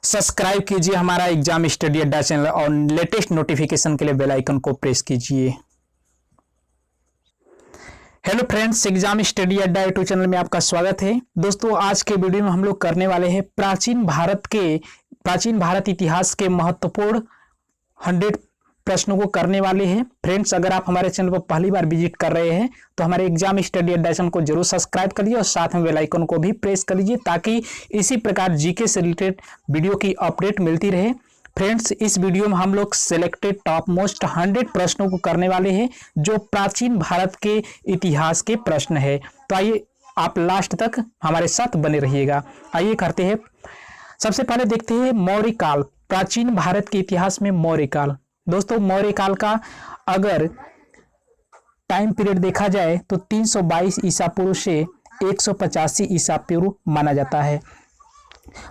Subscribe कीजिए हमारा exam study अड्डा चैनल और लेटेस्ट नोटिफिकेशन के लिए बेल आइकन को प्रेस कीजिए। हेलो फ्रेंड्स, एग्जाम स्टडी अड्डा यूट्यूब चैनल में आपका स्वागत है। दोस्तों, आज के वीडियो में हम लोग करने वाले हैं प्राचीन भारत इतिहास के महत्वपूर्ण 100 प्रश्नों को करने वाले हैं। फ्रेंड्स, अगर आप हमारे चैनल पर पहली बार विजिट कर रहे हैं तो हमारे एग्जाम स्टडी अड्डा चैनल को जरूर सब्सक्राइब करिए और साथ में बेल आइकन को भी प्रेस कर लीजिए ताकि इसी प्रकार जीके से रिलेटेड वीडियो की अपडेट मिलती रहे। फ्रेंड्स, इस वीडियो में हम लोग सिलेक्टेड टॉप मोस्ट 100 प्रश्नों को करने वाले हैं जो प्राचीन भारत के इतिहास के प्रश्न है। तो आइए आप लास्ट तक हमारे साथ बने रहिएगा। आइए करते हैं। सबसे पहले देखते हैं मौर्य काल। प्राचीन भारत के इतिहास में मौर्य काल। दोस्तों, मौर्य काल का अगर टाइम पीरियड देखा जाए तो 322 ईसा पूर्व से 185 ईसा पूर्व माना जाता है।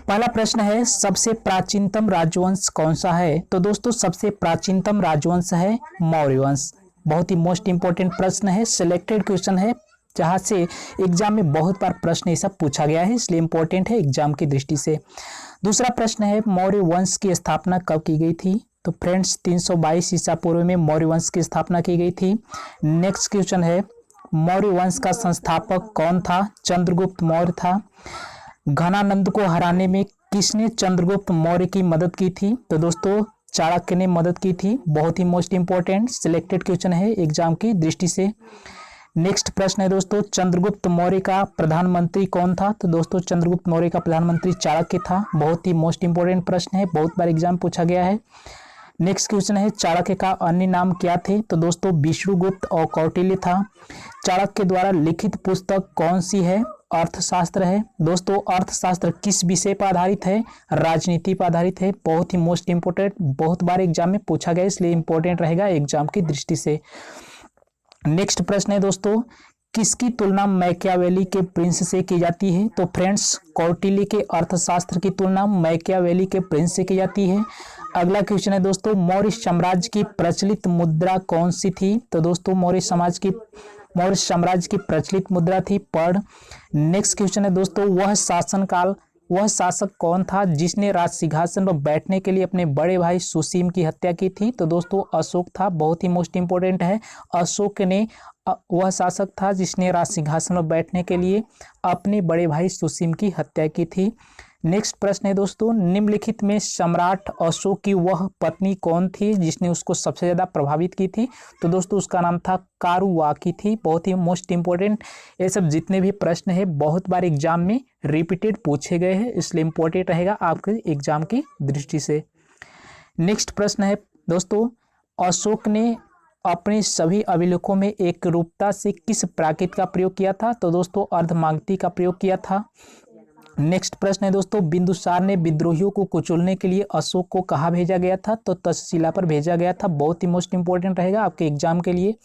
पहला प्रश्न है, सबसे प्राचीनतम राजवंश कौन सा है? तो दोस्तों, सबसे प्राचीनतम राजवंश है मौर्य वंश। बहुत ही मोस्ट इंपोर्टेंट प्रश्न है, सिलेक्टेड क्वेश्चन है, जहां से एग्जाम में बहुत बार प्रश्न ये सब पूछा गया है, इसलिए इंपॉर्टेंट है एग्जाम की दृष्टि से। दूसरा प्रश्न है, मौर्य वंश की स्थापना कब की गई थी? तो फ्रेंड्स, 322 ईसा पूर्व में मौर्य वंश की स्थापना की गई थी। नेक्स्ट क्वेश्चन है, मौर्य वंश का संस्थापक कौन था? चंद्रगुप्त मौर्य था। घनानंद को हराने में किसने चंद्रगुप्त मौर्य की मदद की थी? तो दोस्तों, चाणक्य ने मदद की थी। बहुत ही मोस्ट इंपोर्टेंट सिलेक्टेड क्वेश्चन है एग्जाम की दृष्टि से। नेक्स्ट प्रश्न है दोस्तों, चंद्रगुप्त मौर्य का प्रधानमंत्री कौन था? तो दोस्तों, चंद्रगुप्त मौर्य का प्रधानमंत्री चाणक्य था। बहुत ही मोस्ट इंपोर्टेंट प्रश्न है, बहुत बार एग्जाम पूछा गया है। नेक्स्ट क्वेश्चन है, चाणक्य का अन्य नाम क्या थे? तो दोस्तों, विष्णुगुप्त और कौटिल्य था। चाणक्य द्वारा लिखित पुस्तक कौन सी है? अर्थशास्त्र है। दोस्तों, अर्थशास्त्र किस विषय पर आधारित है? राजनीति पर आधारित है। बहुत ही मोस्ट इंपोर्टेंट, बहुत बार एग्जाम में पूछा गया, इसलिए इंपॉर्टेंट रहेगा एग्जाम की दृष्टि से। नेक्स्ट प्रश्न है दोस्तों, किसकी तुलना मैकियावेली के प्रिंस से की जाती है? तो फ्रेंड्स, कौटिल्य के अर्थशास्त्र की तुलना मैकियावेली के प्रिंस से की जाती है। अगला क्वेश्चन है दोस्तों, मौर्य साम्राज्य की प्रचलित मुद्रा कौन सी थी? तो दोस्तों, मौर्य साम्राज्य की प्रचलित मुद्रा थी पर्ण। नेक्स्ट क्वेश्चन है दोस्तों, वह शासक कौन था जिसने राज सिंहासन पर बैठने के लिए अपने बड़े भाई सुसीम की हत्या की थी? तो दोस्तों, अशोक था। बहुत ही मोस्ट इंपोर्टेंट है, अशोक ने वह शासक था जिसने राज सिंहासन पर बैठने के लिए अपने बड़े भाई सुसीम की हत्या की थी। नेक्स्ट प्रश्न है दोस्तों, निम्नलिखित में सम्राट अशोक की वह पत्नी कौन थी जिसने उसको सबसे ज्यादा प्रभावित की थी? तो दोस्तों, उसका नाम था कारुवाकी थी। बहुत ही मोस्ट इंपोर्टेंट, ये सब जितने भी प्रश्न है बहुत बार एग्जाम में रिपीटेड पूछे गए हैं, इसलिए इंपॉर्टेंट रहेगा आपके एग्जाम की दृष्टि से। नेक्स्ट प्रश्न है दोस्तों, अशोक ने अपने सभी अभिलेखों में एक रूपता से किस प्राकृत का प्रयोग किया था? तो दोस्तों, अर्धमागधी का प्रयोग किया था। नेक्स्ट प्रश्न है दोस्तों, बिंदुसार ने विद्रोहियों को कुचलने के लिए अशोक को कहाँ भेजा गया था? तो तक्षशिला पर भेजा गया था। बहुत ही मोस्ट इंपोर्टेंट रहेगा आपके एग्जाम के लिए।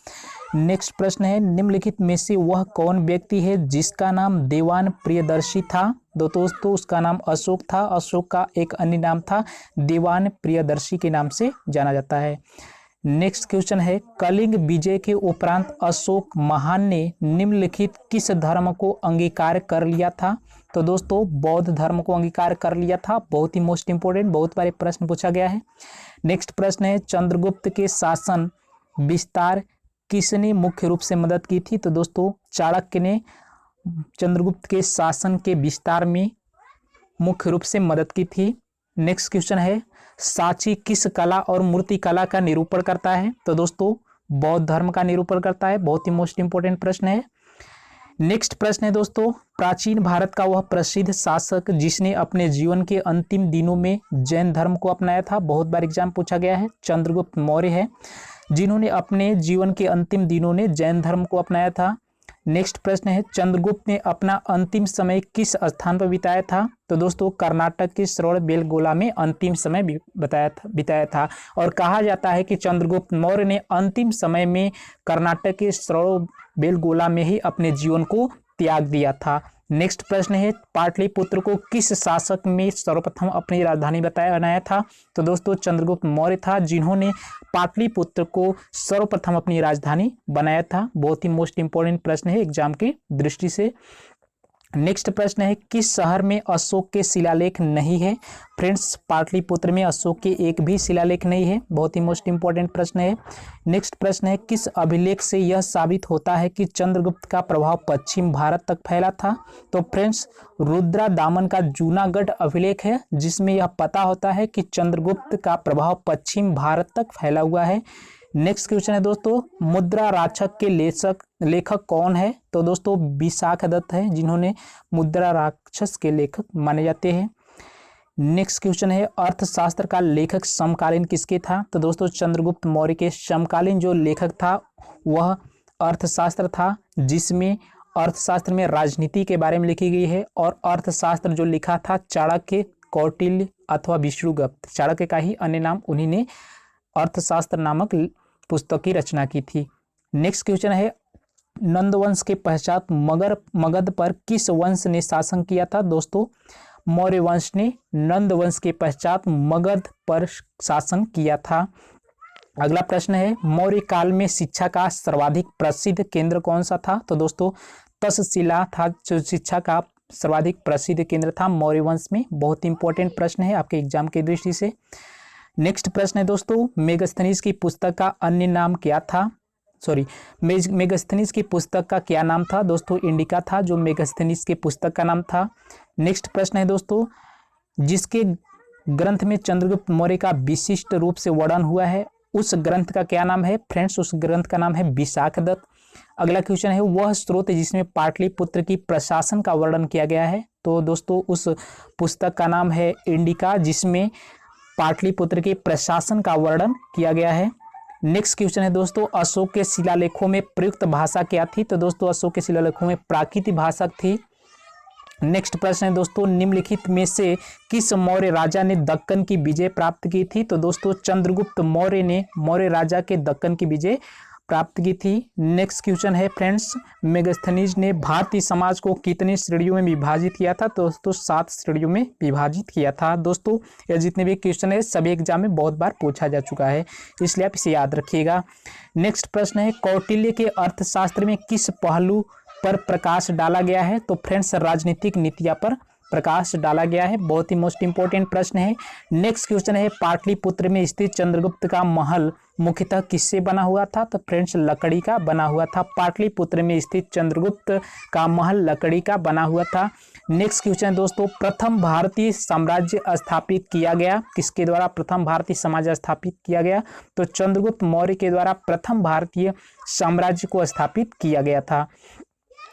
नेक्स्ट प्रश्न है, निम्नलिखित में से वह कौन व्यक्ति है जिसका नाम देवान प्रियदर्शी था? दोस्तों, उसका नाम अशोक था। अशोक का एक अन्य नाम था देवान प्रियदर्शी के नाम से जाना जाता है। नेक्स्ट क्वेश्चन है, कलिंग विजय के उपरांत अशोक महान ने निम्नलिखित किस धर्म को अंगीकार कर लिया था? तो दोस्तों, बौद्ध धर्म को अंगीकार कर लिया था। बहुत ही मोस्ट इंपोर्टेंट, बहुत बार प्रश्न पूछा गया है। नेक्स्ट प्रश्न है, चंद्रगुप्त के शासन विस्तार किसने मुख्य रूप से मदद की थी? तो दोस्तों, चाणक्य ने चंद्रगुप्त के शासन के विस्तार में मुख्य रूप से मदद की थी। नेक्स्ट क्वेश्चन है, साची किस कला और मूर्ति कला का निरूपण करता है? तो दोस्तों, बौद्ध धर्म का निरूपण करता है। बहुत ही मोस्ट इंपोर्टेंट प्रश्न है। नेक्स्ट प्रश्न है दोस्तों, प्राचीन भारत का वह प्रसिद्ध शासक जिसने अपने जीवन के अंतिम दिनों में जैन धर्म को अपनाया था। बहुत बार एग्जाम पूछा गया है। चंद्रगुप्त मौर्य है जिन्होंने अपने जीवन के अंतिम दिनों में जैन धर्म को अपनाया था। नेक्स्ट प्रश्न है, चंद्रगुप्त ने अपना अंतिम समय किस स्थान पर बिताया था? तो दोस्तों, कर्नाटक के श्रवणबेलगोला में अंतिम समय बिताया था और कहा जाता है कि चंद्रगुप्त मौर्य ने अंतिम समय में कर्नाटक के श्रवणबेलगोला में ही अपने जीवन को त्याग दिया था। नेक्स्ट प्रश्न है, पाटलिपुत्र को किस शासक में सर्वप्रथम अपनी राजधानी बनाया था? तो दोस्तों, चंद्रगुप्त मौर्य था जिन्होंने पाटलिपुत्र को सर्वप्रथम अपनी राजधानी बनाया था। बहुत ही मोस्ट इंपोर्टेंट प्रश्न है एग्जाम की दृष्टि से। नेक्स्ट प्रश्न है किस शहर में अशोक के शिलालेख नहीं है। फ्रेंड्स पाटलिपुत्र में अशोक के एक भी शिलालेख नहीं है। बहुत ही मोस्ट इंपॉर्टेंट प्रश्न है। नेक्स्ट प्रश्न है किस अभिलेख से यह साबित होता है कि चंद्रगुप्त का प्रभाव पश्चिम भारत तक फैला था। तो फ्रेंड्स रुद्रा दामन का जूनागढ़ अभिलेख है जिसमें यह पता होता है कि चंद्रगुप्त का प्रभाव पश्चिम भारत तक फैला हुआ है। नेक्स्ट क्वेश्चन है दोस्तों मुद्रा राक्षस के लेखक कौन है। तो दोस्तों विशाख दत्त है जिन्होंने मुद्रा राक्षस के लेखक माने जाते हैं। नेक्स्ट क्वेश्चन है अर्थशास्त्र का लेखक समकालीन किसके था। तो दोस्तों चंद्रगुप्त मौर्य के समकालीन जो लेखक था वह अर्थशास्त्र था जिसमें अर्थशास्त्र में राजनीति के बारे में लिखी गई है और अर्थशास्त्र जो लिखा था चाणक्य, कौटिल्य अथवा विष्णुगुप्त, चाणक्य का ही अन्य नाम उन्हीं ने अर्थशास्त्र नामक पुस्तक की रचना की थी। नेक्स्ट क्वेश्चन है नंदवंश के पश्चात मगध पर किस वंश ने शासन किया था। दोस्तों मौर्य वंश ने नंदवंश के पश्चात मगध पर शासन किया था। अगला प्रश्न है मौर्य काल में शिक्षा का सर्वाधिक प्रसिद्ध केंद्र कौन सा था। तो दोस्तों तक्षशिला था जो शिक्षा का सर्वाधिक प्रसिद्ध केंद्र था मौर्य वंश में। बहुत इंपॉर्टेंट प्रश्न है आपके एग्जाम की दृष्टि से। नेक्स्ट प्रश्न है दोस्तों मेगस्थनीज की पुस्तक का अन्य नाम क्या था। मेगस्थनीज की पुस्तक का क्या नाम था। दोस्तों इंडिका था जो मेगस्थनीज के पुस्तक का नाम था। नेक्स्ट प्रश्न है दोस्तों जिसके ग्रंथ में चंद्रगुप्त मौर्य का विशिष्ट रूप से वर्णन हुआ है उस ग्रंथ का क्या नाम है। फ्रेंड्स उस ग्रंथ का नाम है विशाख दत्त। अगला क्वेश्चन है वह स्रोत जिसमें पाटलिपुत्र की प्रशासन का वर्णन किया गया है। तो दोस्तों उस पुस्तक का नाम है इंडिका जिसमें पाटलिपुत्र के प्रशासन का वर्णन किया गया है। नेक्स्ट क्वेश्चन है दोस्तों अशोक के शिलालेखों में प्रयुक्त भाषा क्या थी। तो दोस्तों अशोक के शिलालेखों में प्राकृतिक भाषा थी। नेक्स्ट प्रश्न है दोस्तों निम्नलिखित में से किस मौर्य राजा ने दक्कन की विजय प्राप्त की थी। तो दोस्तों चंद्रगुप्त मौर्य ने मौर्य राजा के दक्कन की विजय प्राप्त की थी। नेक्स्ट क्वेश्चन है फ्रेंड्स मेगस्थनीज ने भारतीय समाज को कितनी श्रेणियों में विभाजित किया था। तो दोस्तों 7 श्रेणियों में विभाजित किया था। दोस्तों यह जितने भी क्वेश्चन है सभी एग्जाम में बहुत बार पूछा जा चुका है इसलिए आप इसे याद रखिएगा। नेक्स्ट प्रश्न है कौटिल्य के अर्थशास्त्र में किस पहलू पर प्रकाश डाला गया है। तो फ्रेंड्स राजनीतिक नीतियां पर प्रकाश डाला गया है। बहुत ही मोस्ट इंपोर्टेंट प्रश्न है। नेक्स्ट क्वेश्चन है पाटलिपुत्र में स्थित चंद्रगुप्त का महल मुख्यतः किससे बना हुआ था। तो फ्रेंड्स लकड़ी का बना हुआ था। पाटलिपुत्र में स्थित चंद्रगुप्त का महल लकड़ी का बना हुआ था। नेक्स्ट क्वेश्चन दोस्तों प्रथम भारतीय साम्राज्य स्थापित किया गया किसके द्वारा। प्रथम भारतीय साम्राज्य स्थापित किया गया तो चंद्रगुप्त मौर्य के द्वारा प्रथम भारतीय साम्राज्य को स्थापित किया गया था।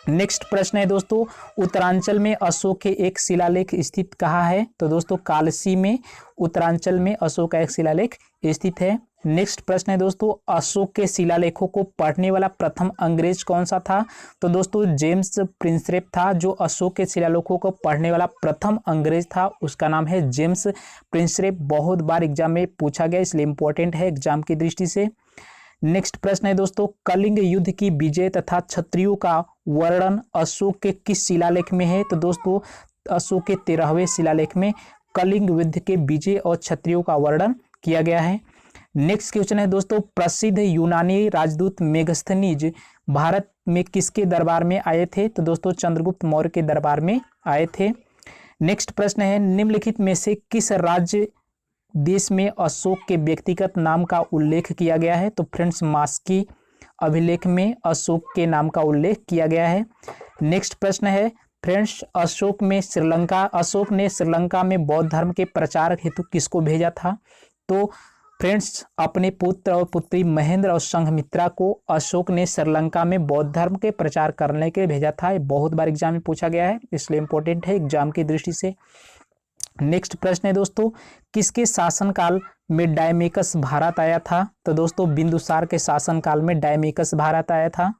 नेक्स्ट प्रश्न है दोस्तों उत्तरांचल में अशोक के एक शिलालेख स्थित कहाँ है। तो दोस्तों कालसी में उत्तरांचल में अशोक का एक शिलालेख स्थित है। नेक्स्ट प्रश्न है दोस्तों अशोक के शिलालेखों को पढ़ने वाला प्रथम अंग्रेज कौन सा था। तो दोस्तों जेम्स प्रिंसरेप था जो अशोक के शिलालेखों को पढ़ने वाला प्रथम अंग्रेज था। उसका नाम है जेम्स प्रिंसरेप। बहुत बार एग्जाम में पूछा गया इसलिए इंपॉर्टेंट है एग्जाम की दृष्टि से। नेक्स्ट प्रश्न है दोस्तों कलिंग युद्ध की विजय तथा क्षत्रियों का वर्णन अशोक के किस शिलालेख में है। तो दोस्तों अशोक के 13वें शिलालेख में कलिंग युद्ध के विजय और क्षत्रियों का वर्णन किया गया है। नेक्स्ट क्वेश्चन है दोस्तों प्रसिद्ध यूनानी राजदूत मेगस्थनीज भारत में किसके दरबार में आए थे। तो दोस्तों चंद्रगुप्त मौर्य के दरबार में आए थे। नेक्स्ट प्रश्न है निम्नलिखित में से किस राज्य देश में अशोक के व्यक्तिगत नाम का उल्लेख किया गया है। तो फ्रेंड्स मास्की अभिलेख में अशोक के नाम का उल्लेख किया गया है। नेक्स्ट प्रश्न है फ्रेंड्स अशोक ने श्रीलंका में बौद्ध धर्म के प्रचार हेतु किसको भेजा था। तो फ्रेंड्स अपने पुत्र और पुत्री महेंद्र और संघमित्रा को अशोक ने श्रीलंका में बौद्ध धर्म के प्रचार करने के लिए भेजा था। ये बहुत बार एग्जाम में पूछा गया है इसलिए इंपॉर्टेंट है एग्जाम की दृष्टि से। नेक्स्ट प्रश्न है दोस्तों किसके शासनकाल में डायमेकस भारत आया था। तो दोस्तों बिंदुसार के शासनकाल में डायमेकस भारत आया था।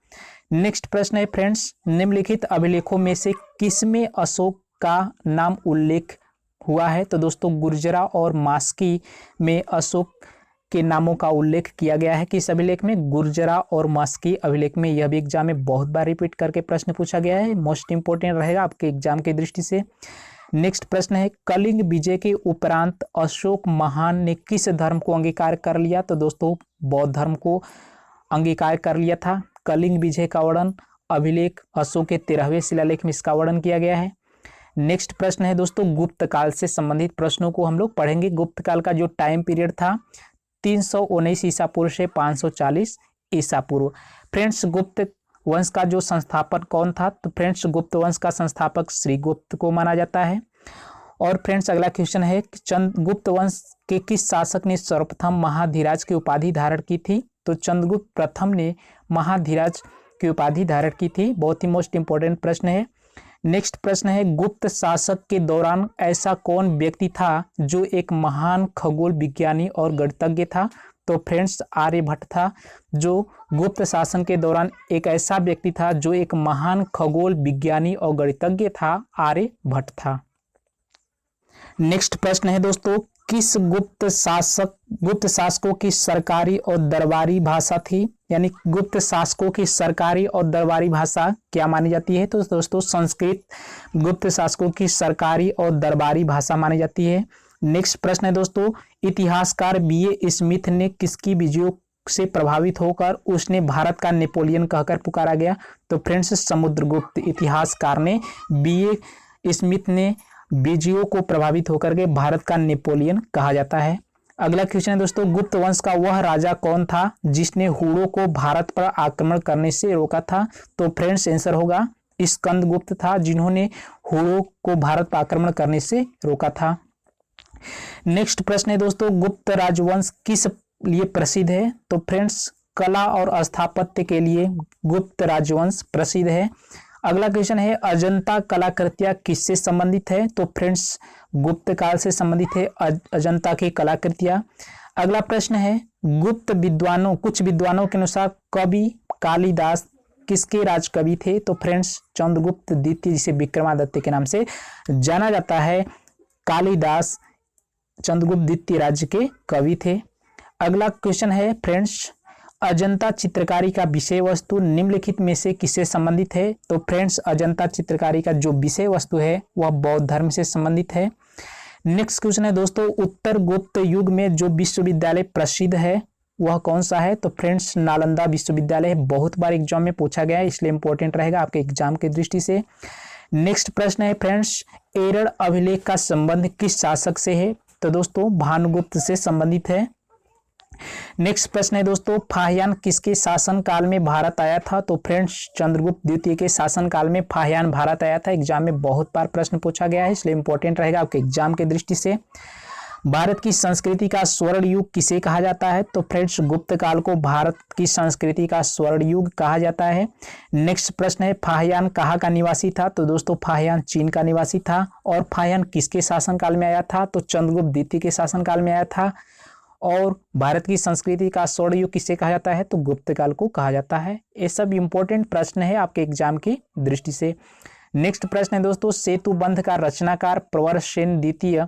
नेक्स्ट प्रश्न है फ्रेंड्स निम्नलिखित अभिलेखों में से किसमें अशोक का नाम उल्लेख हुआ है। तो दोस्तों गुर्जरा और मास्की में अशोक के नामों का उल्लेख किया गया है। किस अभिलेख में। गुर्जरा और मास्की अभिलेख में। यह भी एग्जाम में बहुत बार रिपीट करके प्रश्न पूछा गया है मोस्ट इंपोर्टेंट रहेगा आपके एग्जाम की दृष्टि से। नेक्स्ट प्रश्न है कलिंग विजय के उपरांत अशोक महान ने किस धर्म को अंगीकार कर लिया। तो दोस्तों बौद्ध धर्म को अंगीकार कर लिया था। कलिंग विजय का वर्णन अभिलेख अशोक के 13वें शिलालेख में इसका वर्णन किया गया है। नेक्स्ट प्रश्न है दोस्तों, गुप्त काल से संबंधित प्रश्नों को हम लोग पढ़ेंगे। गुप्त काल का जो टाइम पीरियड था 319 ईसा पूर्व से 540 ईसा पूर्व। फ्रेंड्स, गुप्त वंश का जो संस्थापक कौन था? तो फ्रेंड्स, गुप्त वंश का संस्थापक श्रीगुप्त को माना जाता है। और फ्रेंड्स, अगला क्वेश्चन है कि चंद्रगुप्त वंश के किस शासक ने सर्वप्रथम महाधीराज की उपाधि धारण की थी? तो चंद्रगुप्त प्रथम ने महाधीराज की उपाधि धारण की थी। बहुत ही मोस्ट इंपोर्टेंट प्रश्न है। नेक्स्ट प्रश्न है, गुप्त शासक के दौरान ऐसा कौन व्यक्ति था जो एक महान खगोल विज्ञानी और गणितज्ञ था? तो फ्रेंड्स, आर्यभट्ट था, जो गुप्त शासन के दौरान एक ऐसा व्यक्ति था जो एक महान खगोल विज्ञानी और गणितज्ञ था, आर्यभट्ट था। नेक्स्ट प्रश्न है दोस्तों, किस गुप्त शासकों की सरकारी और दरबारी भाषा थी? यानी गुप्त शासकों की सरकारी और दरबारी भाषा क्या मानी जाती है? तो दोस्तों, संस्कृत गुप्त शासकों की सरकारी और दरबारी भाषा मानी जाती है। नेक्स्ट प्रश्न है दोस्तों, इतिहासकार बीए स्मिथ ने किसकी विजयों से प्रभावित होकर उसने भारत का नेपोलियन कहकर पुकारा गया? तो फ्रेंड्स, समुद्रगुप्त इतिहासकार ने बीए स्मिथ ने विजयों को प्रभावित होकर के भारत का नेपोलियन कहा जाता है। अगला क्वेश्चन है दोस्तों, गुप्त वंश का वह राजा कौन था जिसने हुड़ों को भारत पर आक्रमण करने से रोका था? तो फ्रेंड्स, आंसर होगा स्कंदगुप्त था, जिन्होंने हुड़ों को भारत पर आक्रमण करने से रोका था। नेक्स्ट प्रश्न है दोस्तों, गुप्त राजवंश किस लिए प्रसिद्ध है? तो फ्रेंड्स, कला और स्थापत्य के लिए गुप्त राजवंश प्रसिद्ध है। अगला क्वेश्चन है, अजंता कलाकृतियां किससे संबंधित है? तो फ्रेंड्स, गुप्त काल से संबंधित है अजंता की कलाकृतियां। अगला प्रश्न है, कुछ विद्वानों के अनुसार कवि कालिदास किसके राजकवि थे? तो फ्रेंड्स, चंद्रगुप्त द्वितीय, जिसे विक्रमादित्य के नाम से जाना जाता है, कालिदास चंद्रगुप्त द्वितीय राज्य के कवि थे। अगला क्वेश्चन है फ्रेंड्स, अजंता चित्रकारी का विषय वस्तु निम्नलिखित में से किससे संबंधित है? तो फ्रेंड्स, अजंता चित्रकारी का जो विषय वस्तु है वह बौद्ध धर्म से संबंधित है। नेक्स्ट क्वेश्चन है दोस्तों, उत्तर गुप्त युग में जो विश्वविद्यालय प्रसिद्ध है वह कौन सा है? तो फ्रेंड्स, नालंदा विश्वविद्यालय है। बहुत बार एग्जाम में पूछा गया है, इसलिए इंपॉर्टेंट रहेगा आपके एग्जाम की दृष्टि से। नेक्स्ट प्रश्न है फ्रेंड्स, एरड़ अभिलेख का संबंध किस शासक से है? तो दोस्तों, भानुगुप्त से संबंधित है। नेक्स्ट प्रश्न है दोस्तों, फाहियान किसके शासन काल में भारत आया था? तो फ्रेंड्स, चंद्रगुप्त द्वितीय के शासन काल में फाहियान भारत आया था। एग्जाम में बहुत बार प्रश्न पूछा गया है, इसलिए इंपॉर्टेंट रहेगा आपके एग्जाम की दृष्टि से। भारत की संस्कृति का स्वर्ण युग किसे कहा जाता है? तो फ्रेंड्स, गुप्त काल को भारत की संस्कृति का स्वर्ण युग कहा जाता है। नेक्स्ट प्रश्न है, फाहियान कहाँ का निवासी था? तो दोस्तों, फाहियान चीन का निवासी था। और फाहियान किसके शासन काल में आया था? तो चंद्रगुप्त द्वितीय के शासन काल में आया था। और भारत की संस्कृति का स्वर्ण युग किसे कहा जाता है? तो गुप्त काल को कहा जाता है। ये सब इंपॉर्टेंट प्रश्न है आपके एग्जाम की दृष्टि से। नेक्स्ट प्रश्न है दोस्तों, सेतुबंध का रचनाकार प्रवरसेन द्वितीय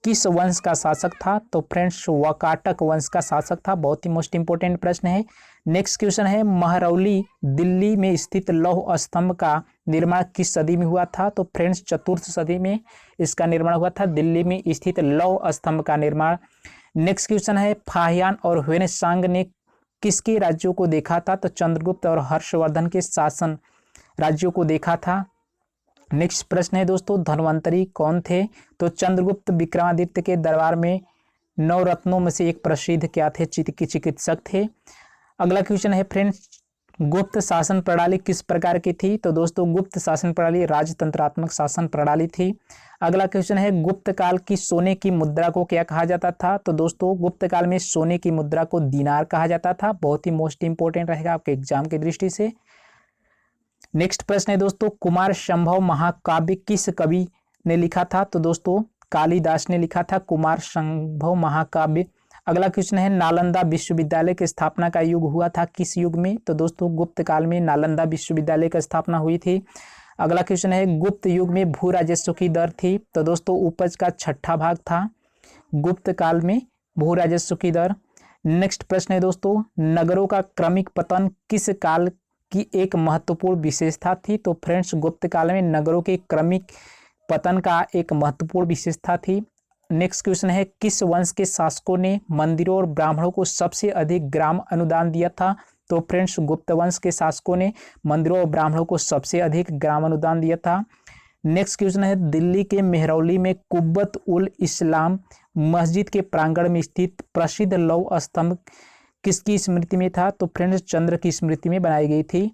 किस वंश का शासक था? तो फ्रेंड्स, वाकाटक वंश का शासक था। बहुत ही मोस्ट इंपोर्टेंट प्रश्न है। नेक्स्ट क्वेश्चन है, महरौली दिल्ली में स्थित लौह स्तंभ का निर्माण किस सदी में हुआ था? तो फ्रेंड्स, चतुर्थ सदी में इसका निर्माण हुआ था। दिल्ली में स्थित लौह स्तंभ का निर्माण। नेक्स्ट क्वेश्चन है, फाहियान और ह्वेनसांग ने किसके राज्यों को देखा था? तो चंद्रगुप्त और हर्षवर्धन के शासन राज्यों को देखा था। नेक्स्ट प्रश्न है दोस्तों, धन्वंतरी कौन थे? तो चंद्रगुप्त विक्रमादित्य के दरबार में 9 रत्नों में से एक प्रसिद्ध क्या थे? चिकित्सक थे। अगला क्वेश्चन है फ्रेंड्स, गुप्त शासन प्रणाली किस प्रकार की थी? तो दोस्तों, गुप्त शासन प्रणाली राजतंत्रात्मक शासन प्रणाली थी। अगला क्वेश्चन है, गुप्त काल की सोने की मुद्रा को क्या कहा जाता था? तो दोस्तों, गुप्त काल में सोने की मुद्रा को दीनार कहा जाता था। बहुत ही मोस्ट इंपोर्टेंट रहेगा आपके एग्जाम की दृष्टि से। नेक्स्ट प्रश्न है दोस्तों, कुमार संभव महाकाव्य किस कवि ने लिखा था? तो दोस्तों, कालिदास ने लिखा था कुमार संभव महाकाव्य। अगला क्वेश्चन है, नालंदा विश्वविद्यालय की स्थापना का युग हुआ था किस युग में? तो दोस्तों, गुप्त काल में नालंदा विश्वविद्यालय की स्थापना हुई थी। अगला क्वेश्चन है, गुप्त युग में भू राजस्व की दर थी? तो दोस्तों, उपज का 6ठा भाग था गुप्त काल में भू राजस्व की दर। नेक्स्ट प्रश्न है दोस्तों, नगरों का क्रमिक पतन किस काल की एक महत्वपूर्ण विशेषता थी? तो फ्रेंड्स, गुप्त काल में नगरों के क्रमिक पतन का एक महत्वपूर्ण विशेषता थी। नेक्स्ट क्वेश्चन है, किस वंश के शासकों ने मंदिरों और ब्राह्मणों को सबसे अधिक ग्राम अनुदान दिया था? तो फ्रेंड्स गुप्त वंश के शासकों ने मंदिरों और ब्राह्मणों को सबसे अधिक ग्राम अनुदान दिया था। नेक्स्ट क्वेश्चन है दिल्ली के मेहरौली में कुब्बत उल इस्लाम मस्जिद के प्रांगण में स्थित प्रसिद्ध लौह स्तंभ किसकी स्मृति में था? तो फ्रेंड्स चंद्र की स्मृति में बनाई गई थी।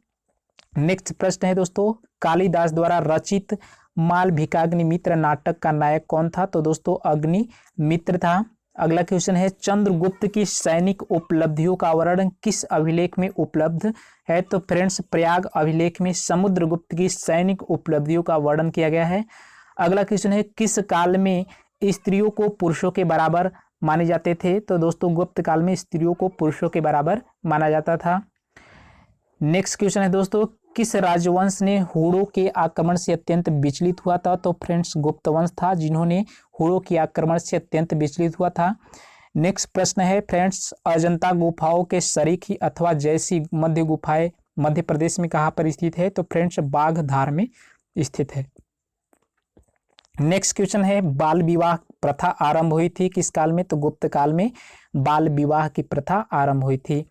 नेक्स्ट प्रश्न है दोस्तों कालिदास द्वारा रचित मालविकाग्निमित्र नाटक का नायक कौन था? तो दोस्तों अग्निमित्र था। अगला क्वेश्चन है चंद्रगुप्त की सैनिक उपलब्धियों का वर्णन किस अभिलेख में उपलब्ध है? तो फ्रेंड्स प्रयाग अभिलेख में समुद्रगुप्त की सैनिक उपलब्धियों का वर्णन किया गया है। अगला क्वेश्चन है किस काल में स्त्रियों को पुरुषों के बराबर माने जाते थे? तो दोस्तों गुप्त काल में स्त्रियों को पुरुषों के बराबर माना जाता था। नेक्स्ट क्वेश्चन है दोस्तों किस राजवंश ने हुड़ों के आक्रमण से अत्यंत विचलित हुआ था? तो फ्रेंड्स गुप्त वंश था जिन्होंने हुड़ों के आक्रमण से अत्यंत विचलित हुआ था। नेक्स्ट प्रश्न है फ्रेंड्स अजंता गुफाओं के सरीखी अथवा जैसी मध्य गुफाएं मध्य प्रदेश में कहाँ पर स्थित है? तो फ्रेंड्स बाघधार में स्थित है। नेक्स्ट क्वेश्चन है बाल विवाह प्रथा आरंभ हुई थी किस काल में? तो गुप्त काल में बाल विवाह की प्रथा आरंभ हुई थी।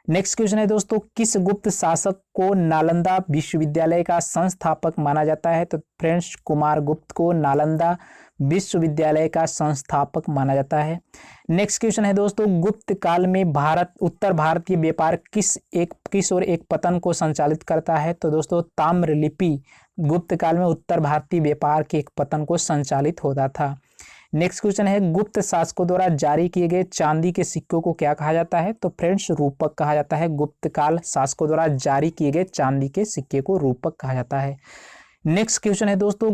नेक्स्ट क्वेश्चन है दोस्तों किस गुप्त शासक को नालंदा विश्वविद्यालय का संस्थापक माना जाता है? तो फ्रेंड्स कुमार गुप्त को नालंदा विश्वविद्यालय का संस्थापक माना जाता है। नेक्स्ट क्वेश्चन है दोस्तों गुप्त काल में उत्तर भारतीय व्यापार किस और एक पतन को संचालित करता है? तो दोस्तों ताम्रलिपि गुप्त काल में उत्तर भारतीय व्यापार के एक पतन को संचालित होता था। नेक्स्ट क्वेश्चन है गुप्त शासकों द्वारा जारी किए गए चांदी के सिक्कों को क्या कहा जाता है? तो फ्रेंड्स रूपक कहा जाता है। गुप्त काल शासकों द्वारा जारी किए गए चांदी के सिक्के को रूपक कहा जाता है। नेक्स्ट क्वेश्चन है दोस्तों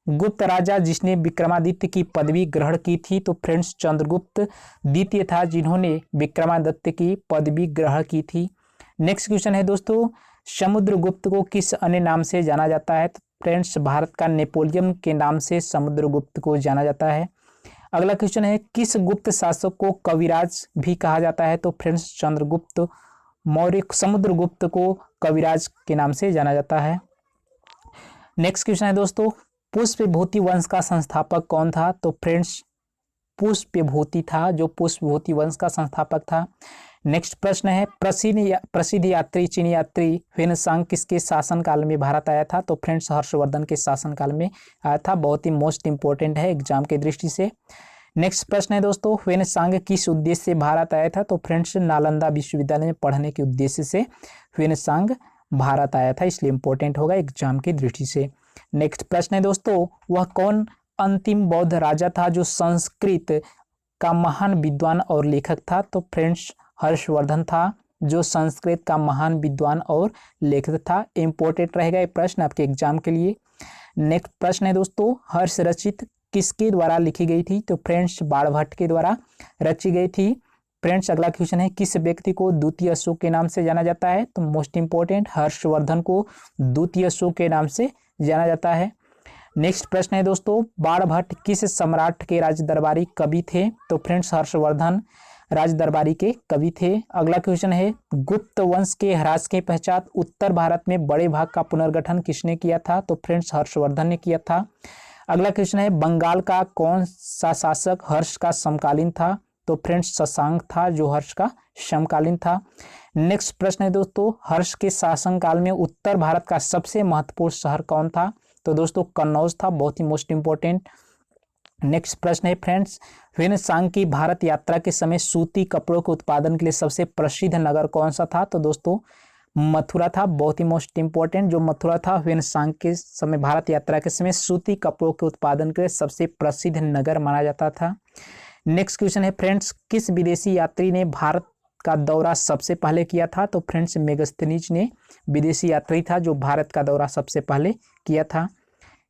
गुप्त राजा जिसने विक्रमादित्य की पदवी ग्रहण की थी? तो फ्रेंड्स चंद्रगुप्त द्वितीय था जिन्होंने विक्रमादित्य की पदवी ग्रहण की थी। नेक्स्ट क्वेश्चन है दोस्तों समुद्रगुप्त को किस अन्य नाम से जाना जाता है? तो फ्रेंड्स भारत का नेपोलियन के नाम से समुद्रगुप्त को जाना जाता है। अगला क्वेश्चन है किस गुप्त शासक को कविराज भी कहा जाता है? तो फ्रेंड्स चंद्रगुप्त मौर्य समुद्रगुप्त को कविराज के नाम से जाना जाता है। नेक्स्ट क्वेश्चन है दोस्तों पुष्पभूति वंश का संस्थापक कौन था? तो फ्रेंड्स पुष्पभूति था जो पुष्पभूति वंश का संस्थापक था। नेक्स्ट प्रश्न है प्रसिद्ध यात्री चीनी यात्री ह्वेनसांग किसके शासनकाल में भारत आया था? तो फ्रेंड्स हर्षवर्धन के शासनकाल में आया था। बहुत ही मोस्ट इंपॉर्टेंट है एग्जाम की दृष्टि से। नेक्स्ट प्रश्न है दोस्तों ह्वेनसांग किस उद्देश्य से भारत आया था? तो फ्रेंड्स नालंदा विश्वविद्यालय में पढ़ने के उद्देश्य से ह्वेनसांग भारत आया था, इसलिए इंपॉर्टेंट होगा एग्जाम की दृष्टि से। नेक्स्ट प्रश्न है दोस्तों वह कौन अंतिम बौद्ध राजा था जो संस्कृत का महान विद्वान और लेखक था? तो फ्रेंड्स हर्षवर्धन था जो संस्कृत का महान विद्वान और लेखक था। इंपॉर्टेंट रहेगा ये प्रश्न आपके एग्जाम के लिए। नेक्स्ट प्रश्न है दोस्तों हर्ष रचित किसके द्वारा लिखी गई थी? तो फ्रेंड्स बाणभट्ट के द्वारा रची गई थी। फ्रेंड्स अगला क्वेश्चन है किस व्यक्ति को द्वितीय अशोक के नाम से जाना जाता है? तो मोस्ट इंपॉर्टेंट हर्षवर्धन को द्वितीय अशोक के नाम से जाना जाता है। नेक्स्ट प्रश्न है दोस्तों बाणभट्ट किस सम्राट के राज दरबारी कवि थे? तो फ्रेंड्स हर्षवर्धन राज दरबारी के कवि थे। अगला क्वेश्चन है गुप्त वंश के ह्रास के पश्चात उत्तर भारत में बड़े भाग का पुनर्गठन किसने किया था? तो फ्रेंड्स हर्षवर्धन ने किया था। अगला क्वेश्चन है बंगाल का कौन सा शासक हर्ष का समकालीन था? तो फ्रेंड्स शशांक था जो हर्ष का समकालीन था। नेक्स्ट प्रश्न है दोस्तों हर्ष के शासनकाल में उत्तर भारत का सबसे महत्वपूर्ण शहर कौन था? तो दोस्तों कन्नौज था, बहुत ही मोस्ट इंपॉर्टेंट। नेक्स्ट प्रश्न है फ्रेंड्स ह्वेनसांग की भारत यात्रा के समय सूती कपड़ों के उत्पादन के लिए सबसे प्रसिद्ध नगर कौन सा था? तो दोस्तों मथुरा था, बहुत ही मोस्ट इंपॉर्टेंट। जो मथुरा था ह्वेनसांग के समय भारत यात्रा के समय सूती कपड़ों के उत्पादन के लिए सबसे प्रसिद्ध नगर माना जाता था। नेक्स्ट क्वेश्चन है फ्रेंड्स किस विदेशी यात्री ने भारत का दौरा सबसे पहले किया था? तो फ्रेंड्स मेगस्थनीज ने विदेशी यात्री था जो भारत का दौरा सबसे पहले किया था।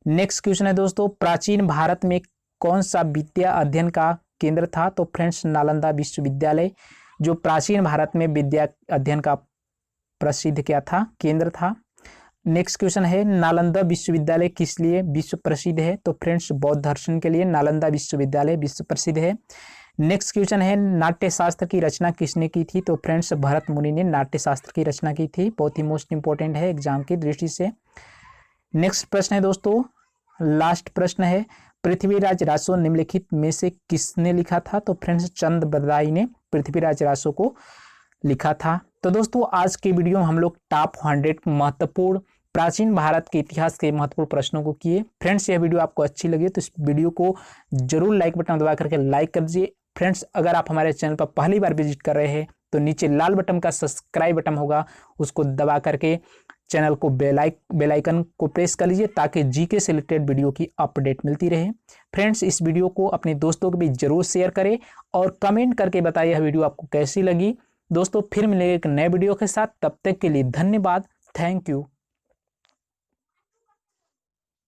नेक्स्ट क्वेश्चन है दोस्तों प्राचीन भारत में कौन सा विद्या अध्ययन का केंद्र था? तो फ्रेंड्स नालंदा विश्वविद्यालय जो प्राचीन भारत में विद्या अध्ययन का प्रसिद्ध क्या था? केंद्र था। नेक्स्ट क्वेश्चन है नालंदा विश्वविद्यालय किस लिए विश्व प्रसिद्ध है? तो फ्रेंड्स बौद्ध दर्शन के लिए नालंदा विश्वविद्यालय विश्व प्रसिद्ध है। नेक्स्ट क्वेश्चन है नाट्यशास्त्र की रचना किसने की थी? तो फ्रेंड्स भरत मुनि ने नाट्यशास्त्र की रचना की थी, बहुत ही मोस्ट इंपॉर्टेंट है एग्जाम की दृष्टि से। नेक्स्ट प्रश्न है दोस्तों लास्ट प्रश्न है पृथ्वीराज रासो निम्नलिखित में से किसने लिखा था? तो फ्रेंड्स चंद बरदाई ने पृथ्वीराज रासो को लिखा था। तो दोस्तों आज के वीडियो में हम लोग टॉप 100 महत्वपूर्ण प्राचीन भारत के इतिहास के महत्वपूर्ण प्रश्नों को किए। फ्रेंड्स यह वीडियो आपको अच्छी लगी तो इस वीडियो को जरूर लाइक बटन दबा करके लाइक कर दीजिए। फ्रेंड्स अगर आप हमारे चैनल पर पहली बार विजिट कर रहे हैं तो नीचे लाल बटन का सब्सक्राइब बटन होगा, उसको दबा करके चैनल को बेल आइकन को प्रेस कर लीजिए ताकि जीके से रिलेटेड वीडियो की अपडेट मिलती रहे। फ्रेंड्स इस वीडियो को अपने दोस्तों के बीच जरूर शेयर करें और कमेंट करके बताइए यह वीडियो आपको कैसी लगी। दोस्तों फिर मिलेंगे एक नए वीडियो के साथ, तब तक के लिए धन्यवाद। Thank you.